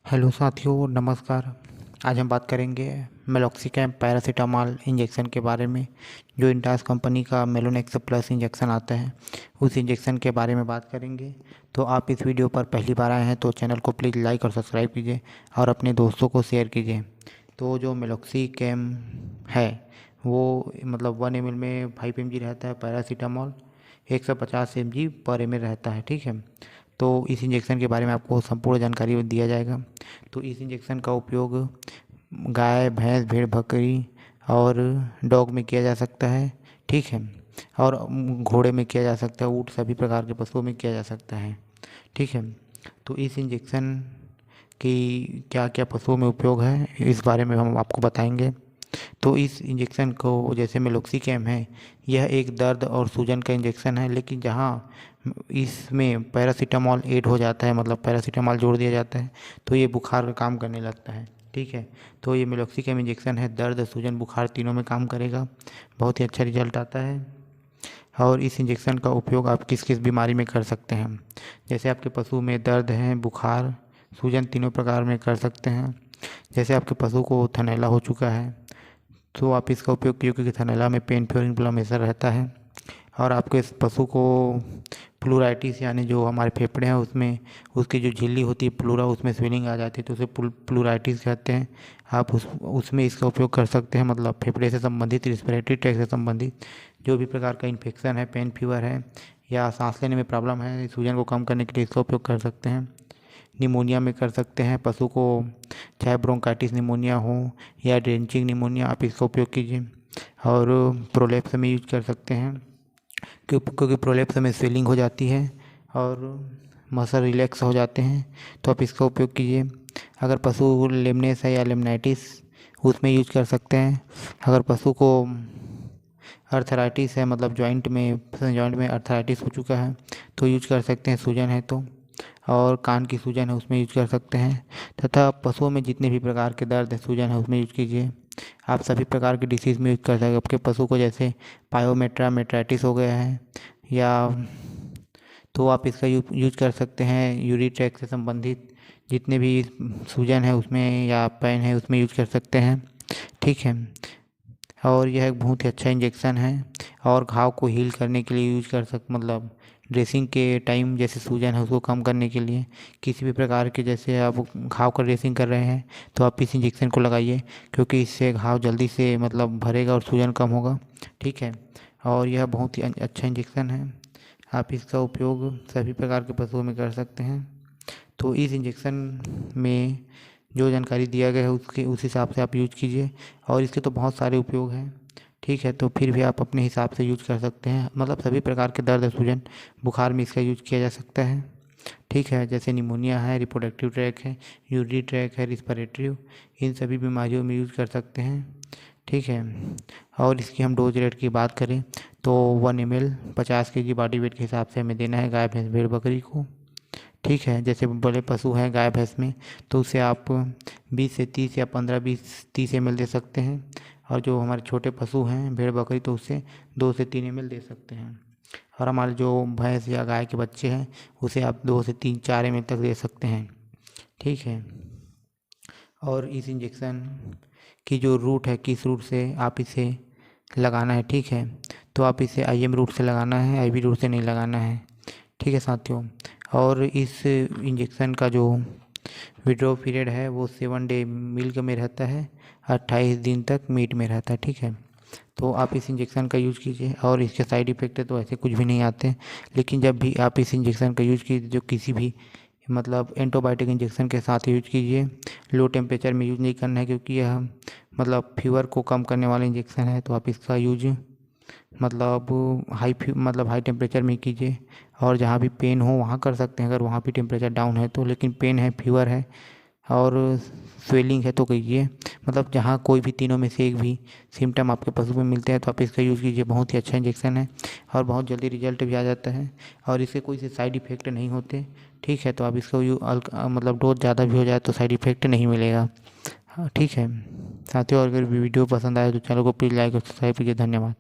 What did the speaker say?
Hello साथियों, नमस्कार। आज हम बात करेंगे मेलोक्सिकैम पैरासीटामॉल इंजेक्शन के बारे में, जो इंटास कंपनी का मेलोनेक्स प्लस इंजेक्शन आता है। उस इंजेक्शन के बारे में बात करेंगे। तो आप इस वीडियो पर पहली बार आए हैं तो चैनल को प्लीज़ लाइक और सब्सक्राइब कीजिए और अपने दोस्तों को शेयर कीजिए। तो जो मेलोक्सिकैम है वो मतलब 1 ml में 5 mg रहता है पैरासीटामॉल, 150 mg पर ml रहता है। ठीक है, तो इस इंजेक्शन के बारे में आपको संपूर्ण जानकारी दिया जाएगा। तो इस इंजेक्शन का उपयोग गाय, भैंस, भेड़, बकरी और डॉग में किया जा सकता है। ठीक है, और घोड़े में किया जा सकता है, ऊँट, सभी प्रकार के पशुओं में किया जा सकता है। ठीक है, तो इस इंजेक्शन की क्या क्या पशुओं में उपयोग है इस बारे में हम आपको बताएंगे। तो इस इंजेक्शन को, जैसे मेलोक्सिकैम है, यह एक दर्द और सूजन का इंजेक्शन है, लेकिन जहाँ इसमें पैरासीटामॉल ऐड हो जाता है, मतलब पैरासीटामॉल जोड़ दिया जाता है, तो ये बुखार का काम करने लगता है। ठीक है, तो ये मेलोक्सिकैम इंजेक्शन है, दर्द, सूजन, बुखार तीनों में काम करेगा। बहुत ही अच्छा रिजल्ट आता है। और इस इंजेक्शन का उपयोग आप किस किस बीमारी में कर सकते हैं, जैसे आपके पशु में दर्द है, बुखार, सूजन, तीनों प्रकार में कर सकते हैं। जैसे आपके पशु को थनैला हो चुका है तो आप इसका उपयोग कीजिए, क्योंकि थनैला में पेन फीवर इन्फ्लेमेशन रहता है। और आपके इस पशु को प्लूराइटिस, यानी जो हमारे फेफड़े हैं उसमें उसकी जो झिल्ली होती है प्लूरा, उसमें स्वेलिंग आ जाती है, तो उसे प्लूराइटिस कहते हैं। आप उसमें इसका उपयोग कर सकते हैं, मतलब फेफड़े से संबंधित, रिस्पिरेटरी ट्रैक से संबंधित जो भी प्रकार का इन्फेक्शन है, पेन फीवर है या सांस लेने में प्रॉब्लम है, इस सूजन को कम करने के लिए इसका उपयोग कर सकते हैं। निमोनिया में कर सकते हैं पशु को, चाहे ब्रोंकाइटिस निमोनिया हो या ड्रेंचिंग निमोनिया, आप इसका उपयोग कीजिए। और प्रोलेप्स में यूज कर सकते हैं, क्योंकि प्रोलेप्स में स्वेलिंग हो जाती है और मसल रिलैक्स हो जाते हैं, तो आप इसका उपयोग कीजिए। अगर पशु लेमनेस है या लेमनाइटिस, उसमें यूज कर सकते हैं। अगर पशु को अर्थराइटिस है, मतलब जॉइंट में अर्थराइटिस हो चुका है, तो यूज कर सकते हैं, सूजन है तो। और कान की सूजन है उसमें यूज कर सकते हैं। तथा पशुओं में जितने भी प्रकार के दर्द है, सूजन है, उसमें यूज कीजिए। आप सभी प्रकार की डिसीज़ में यूज कर सकते हैं। आपके पशु को जैसे पायोमेट्रा मेट्राइटिस हो गया है या, तो आप इसका यूज कर सकते हैं। यूरी ट्रैक से संबंधित जितने भी सूजन है उसमें या पेन है उसमें यूज कर सकते हैं। ठीक है, और यह एक बहुत ही अच्छा इंजेक्शन है। और घाव को हील करने के लिए यूज कर मतलब ड्रेसिंग के टाइम, जैसे सूजन है उसको कम करने के लिए, किसी भी प्रकार के, जैसे आप घाव का ड्रेसिंग कर रहे हैं तो आप इस इंजेक्शन को लगाइए, क्योंकि इससे घाव जल्दी से मतलब भरेगा और सूजन कम होगा। ठीक है, और यह बहुत ही अच्छा इंजेक्शन है। आप इसका उपयोग सभी प्रकार के पशुओं में कर सकते हैं। तो इस इंजेक्शन में जो जानकारी दिया गया है उसके उस हिसाब से आप यूज कीजिए। और इसके तो बहुत सारे उपयोग हैं। ठीक है, तो फिर भी आप अपने हिसाब से यूज कर सकते हैं, मतलब सभी प्रकार के दर्द, सूजन, बुखार में इसका यूज किया जा सकता है। ठीक है, जैसे निमोनिया है, रिप्रोडक्टिव ट्रैक है, यूरिनरी ट्रैक है, रिस्पिरेटरी, इन सभी बीमारियों में यूज कर सकते हैं। ठीक है, और इसकी हम डोज रेट की बात करें तो 1 ml 50 kg बॉडी वेट के हिसाब से हमें देना है गाय, भैंस, भेड़, बकरी को। ठीक है, जैसे बड़े पशु हैं गाय, भैंस में, तो उसे आप 20 से 30 या 15-20-30 ml दे सकते हैं। और जो हमारे छोटे पशु हैं भेड़, बकरी, तो उससे 2 से 3 ml दे सकते हैं। और हमारे जो भैंस या गाय के बच्चे हैं उसे आप 2 से 3-4 ml तक दे सकते हैं। ठीक है, और इस इंजेक्शन की जो रूट है, किस रूट से आप इसे लगाना है, ठीक है, तो आप इसे IM रूट से लगाना है, IV रूट से नहीं लगाना है। ठीक है साथियों, और इस इंजेक्शन का जो विड्रॉ पीरियड है वो 7 डे मिल्क में रहता है, 28 दिन तक मीट में रहता है। ठीक है, तो आप इस इंजेक्शन का यूज़ कीजिए। और इसके साइड इफ़ेक्ट है तो ऐसे कुछ भी नहीं आते, लेकिन जब भी आप इस इंजेक्शन का यूज़ कीजिए, जो किसी भी मतलब एंटीबायोटिक इंजेक्शन के साथ यूज कीजिए। लो टेम्परेचर में यूज नहीं करना है, क्योंकि यह मतलब फीवर को कम करने वाला इंजेक्शन है, तो आप इसका यूज मतलब हाई टेम्परेचर में कीजिए। और जहाँ भी पेन हो वहाँ कर सकते हैं, अगर वहाँ भी टेम्परेचर डाउन है तो, लेकिन पेन है, फीवर है और स्वेलिंग है तो कीजिए। मतलब जहाँ कोई भी तीनों में से एक भी सिम्टम आपके पशु में मिलते हैं तो आप इसका यूज़ कीजिए। बहुत ही अच्छा इंजेक्शन है और बहुत जल्दी रिजल्ट भी आ जाता है, और इससे कोई से साइड इफ़ेक्ट नहीं होते। ठीक है, तो आप इसको मतलब डोज ज़्यादा भी हो जाए तो साइड इफ़ेक्ट नहीं मिलेगा। हाँ ठीक है साथियों, अगर वीडियो पसंद आए तो चैनल को प्लीज़ लाइक और सब्सक्राइब कीजिए। धन्यवाद।